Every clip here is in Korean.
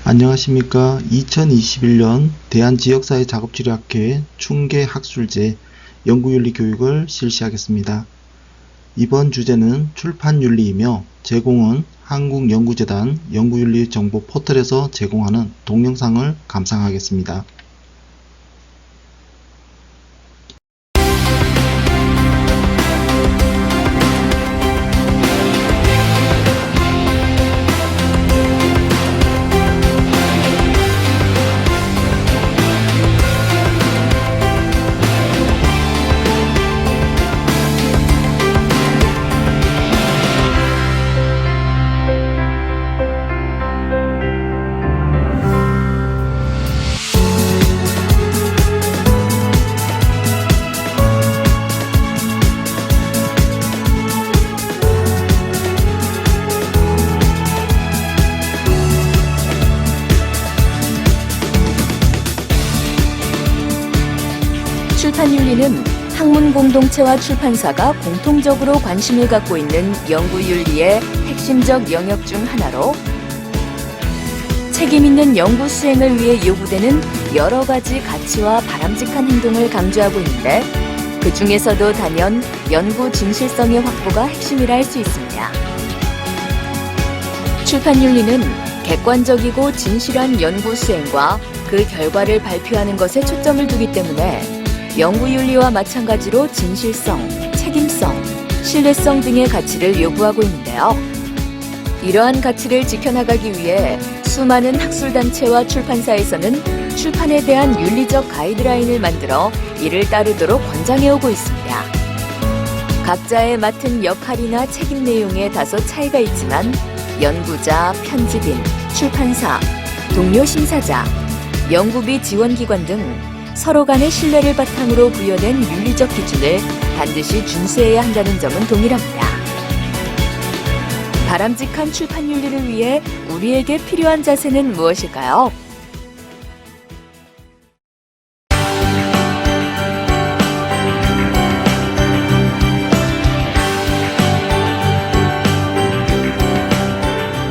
안녕하십니까. 2021년 대한지역사회작업치료학회 충계학술제 연구윤리 교육을 실시하겠습니다. 이번 주제는 출판윤리이며 제공은 한국연구재단 연구윤리 정보 포털에서 제공하는 동영상을 감상하겠습니다. 출판윤리는 학문 공동체와 출판사가 공통적으로 관심을 갖고 있는 연구윤리의 핵심적 영역 중 하나로 책임있는 연구 수행을 위해 요구되는 여러 가지 가치와 바람직한 행동을 강조하고 있는데 그 중에서도 단연 연구 진실성의 확보가 핵심이라 할 수 있습니다. 출판윤리는 객관적이고 진실한 연구 수행과 그 결과를 발표하는 것에 초점을 두기 때문에 연구윤리와 마찬가지로 진실성, 책임성, 신뢰성 등의 가치를 요구하고 있는데요. 이러한 가치를 지켜나가기 위해 수많은 학술단체와 출판사에서는 출판에 대한 윤리적 가이드라인을 만들어 이를 따르도록 권장해오고 있습니다. 각자의 맡은 역할이나 책임 내용에 다소 차이가 있지만 연구자, 편집인, 출판사, 동료 심사자, 연구비 지원기관 등 서로 간의 신뢰를 바탕으로 부여된 윤리적 기준을 반드시 준수해야 한다는 점은 동일합니다. 바람직한 출판 윤리를 위해 우리에게 필요한 자세는 무엇일까요?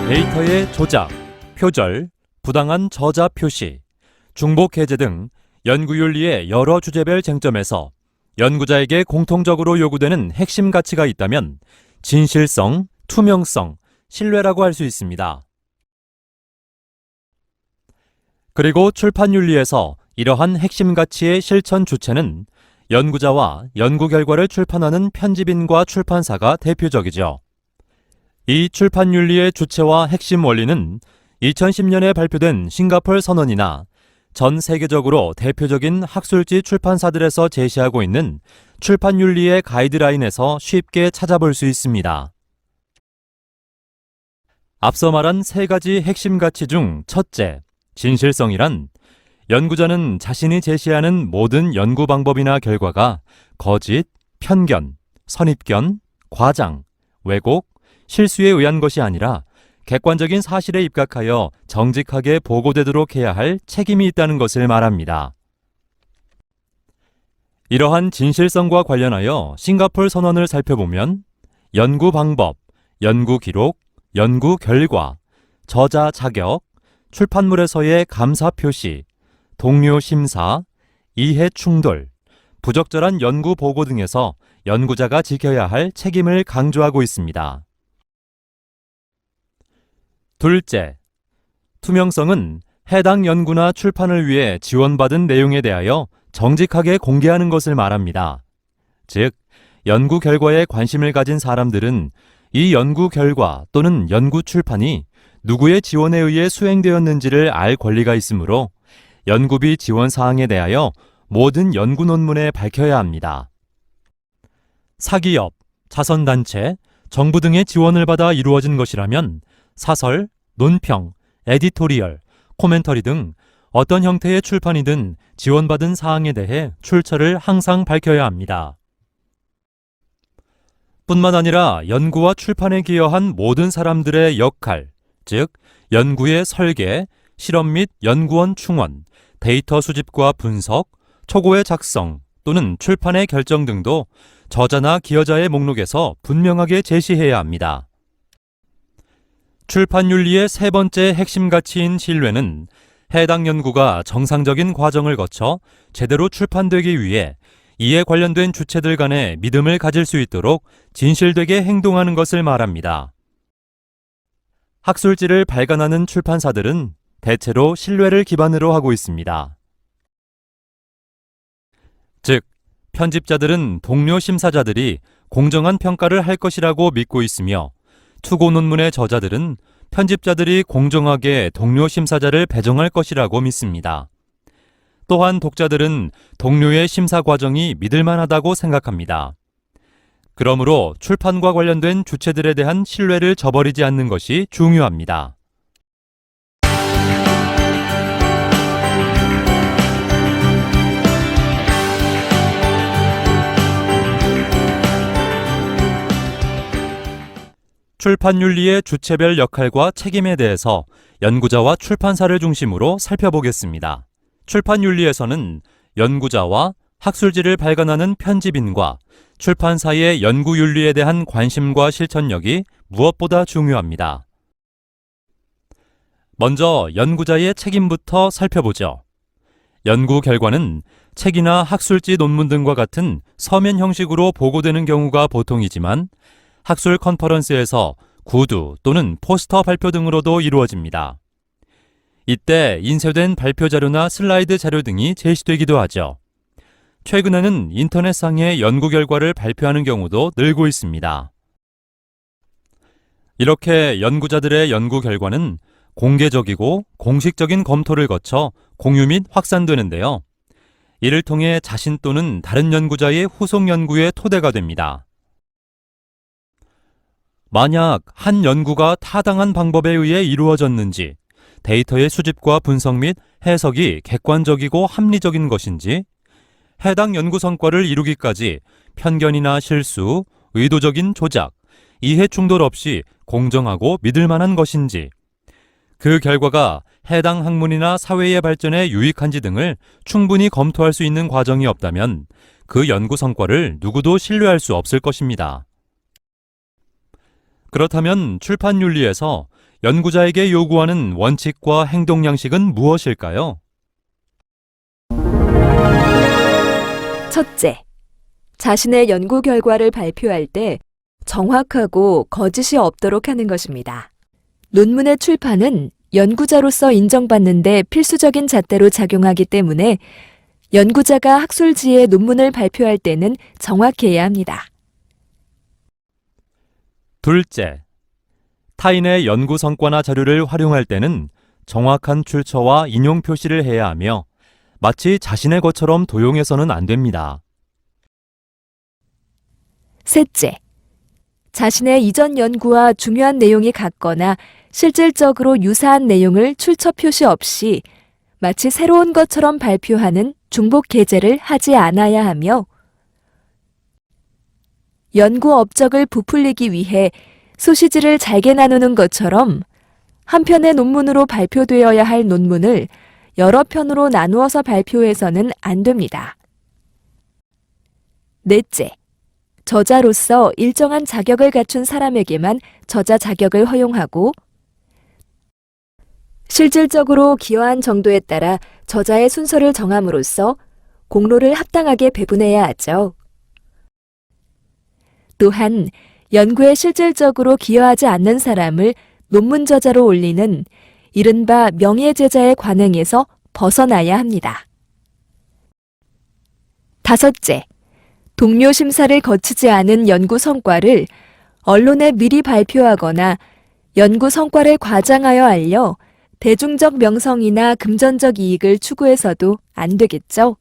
데이터의 조작, 표절, 부당한 저자 표시, 중복 해제 등 연구윤리의 여러 주제별 쟁점에서 연구자에게 공통적으로 요구되는 핵심 가치가 있다면 진실성, 투명성, 신뢰라고 할 수 있습니다. 그리고 출판윤리에서 이러한 핵심 가치의 실천 주체는 연구자와 연구 결과를 출판하는 편집인과 출판사가 대표적이죠. 이 출판윤리의 주체와 핵심 원리는 2010년에 발표된 싱가포르 선언이나 전 세계적으로 대표적인 학술지 출판사들에서 제시하고 있는 출판윤리의 가이드라인에서 쉽게 찾아볼 수 있습니다. 앞서 말한 세 가지 핵심 가치 중 첫째, 진실성이란 연구자는 자신이 제시하는 모든 연구 방법이나 결과가 거짓, 편견, 선입견, 과장, 왜곡, 실수에 의한 것이 아니라 객관적인 사실에 입각하여 정직하게 보고되도록 해야 할 책임이 있다는 것을 말합니다. 이러한 진실성과 관련하여 싱가포르 선언을 살펴보면 연구 방법, 연구 기록, 연구 결과, 저자 자격, 출판물에서의 감사 표시, 동료 심사, 이해 충돌, 부적절한 연구 보고 등에서 연구자가 지켜야 할 책임을 강조하고 있습니다. 둘째, 투명성은 해당 연구나 출판을 위해 지원받은 내용에 대하여 정직하게 공개하는 것을 말합니다. 즉, 연구 결과에 관심을 가진 사람들은 이 연구 결과 또는 연구 출판이 누구의 지원에 의해 수행되었는지를 알 권리가 있으므로 연구비 지원 사항에 대하여 모든 연구 논문에 밝혀야 합니다. 사기업, 자선단체, 정부 등의 지원을 받아 이루어진 것이라면 사설, 논평, 에디토리얼, 코멘터리 등 어떤 형태의 출판이든 지원받은 사항에 대해 출처를 항상 밝혀야 합니다. 뿐만 아니라 연구와 출판에 기여한 모든 사람들의 역할, 즉 연구의 설계, 실험 및 연구원 충원, 데이터 수집과 분석, 초고의 작성 또는 출판의 결정 등도 저자나 기여자의 목록에서 분명하게 제시해야 합니다. 출판윤리의 세 번째 핵심 가치인 신뢰는 해당 연구가 정상적인 과정을 거쳐 제대로 출판되기 위해 이에 관련된 주체들 간에 믿음을 가질 수 있도록 진실되게 행동하는 것을 말합니다. 학술지를 발간하는 출판사들은 대체로 신뢰를 기반으로 하고 있습니다. 즉, 편집자들은 동료 심사자들이 공정한 평가를 할 것이라고 믿고 있으며 투고 논문의 저자들은 편집자들이 공정하게 동료 심사자를 배정할 것이라고 믿습니다. 또한 독자들은 동료의 심사 과정이 믿을만하다고 생각합니다. 그러므로 출판과 관련된 주체들에 대한 신뢰를 저버리지 않는 것이 중요합니다. 출판윤리의 주체별 역할과 책임에 대해서 연구자와 출판사를 중심으로 살펴보겠습니다. 출판윤리에서는 연구자와 학술지를 발간하는 편집인과 출판사의 연구윤리에 대한 관심과 실천력이 무엇보다 중요합니다. 먼저 연구자의 책임부터 살펴보죠. 연구 결과는 책이나 학술지 논문 등과 같은 서면 형식으로 보고되는 경우가 보통이지만 학술 컨퍼런스에서 구두 또는 포스터 발표 등으로도 이루어집니다. 이때 인쇄된 발표 자료나 슬라이드 자료 등이 제시되기도 하죠. 최근에는 인터넷상의 연구 결과를 발표하는 경우도 늘고 있습니다. 이렇게 연구자들의 연구 결과는 공개적이고 공식적인 검토를 거쳐 공유 및 확산되는데요. 이를 통해 자신 또는 다른 연구자의 후속 연구의 토대가 됩니다. 만약 한 연구가 타당한 방법에 의해 이루어졌는지, 데이터의 수집과 분석 및 해석이 객관적이고 합리적인 것인지, 해당 연구 성과를 이루기까지 편견이나 실수, 의도적인 조작, 이해 충돌 없이 공정하고 믿을 만한 것인지, 그 결과가 해당 학문이나 사회의 발전에 유익한지 등을 충분히 검토할 수 있는 과정이 없다면 그 연구 성과를 누구도 신뢰할 수 없을 것입니다. 그렇다면 출판윤리에서 연구자에게 요구하는 원칙과 행동 양식은 무엇일까요? 첫째, 자신의 연구 결과를 발표할 때 정확하고 거짓이 없도록 하는 것입니다. 논문의 출판은 연구자로서 인정받는 데 필수적인 잣대로 작용하기 때문에 연구자가 학술지에 논문을 발표할 때는 정확해야 합니다. 둘째, 타인의 연구 성과나 자료를 활용할 때는 정확한 출처와 인용 표시를 해야 하며 마치 자신의 것처럼 도용해서는 안 됩니다. 셋째, 자신의 이전 연구와 중요한 내용이 같거나 실질적으로 유사한 내용을 출처 표시 없이 마치 새로운 것처럼 발표하는 중복 게재를 하지 않아야 하며 연구 업적을 부풀리기 위해 소시지를 잘게 나누는 것처럼 한 편의 논문으로 발표되어야 할 논문을 여러 편으로 나누어서 발표해서는 안 됩니다. 넷째, 저자로서 일정한 자격을 갖춘 사람에게만 저자 자격을 허용하고 실질적으로 기여한 정도에 따라 저자의 순서를 정함으로써 공로를 합당하게 배분해야 하죠. 또한 연구에 실질적으로 기여하지 않는 사람을 논문 저자로 올리는 이른바 명예제자의 관행에서 벗어나야 합니다. 다섯째, 동료 심사를 거치지 않은 연구 성과를 언론에 미리 발표하거나 연구 성과를 과장하여 알려 대중적 명성이나 금전적 이익을 추구해서도 안 되겠죠.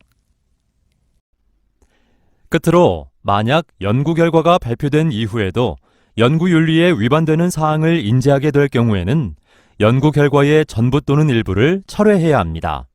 끝으로 만약 연구 결과가 발표된 이후에도 연구윤리에 위반되는 사항을 인지하게 될 경우에는 연구 결과의 전부 또는 일부를 철회해야 합니다.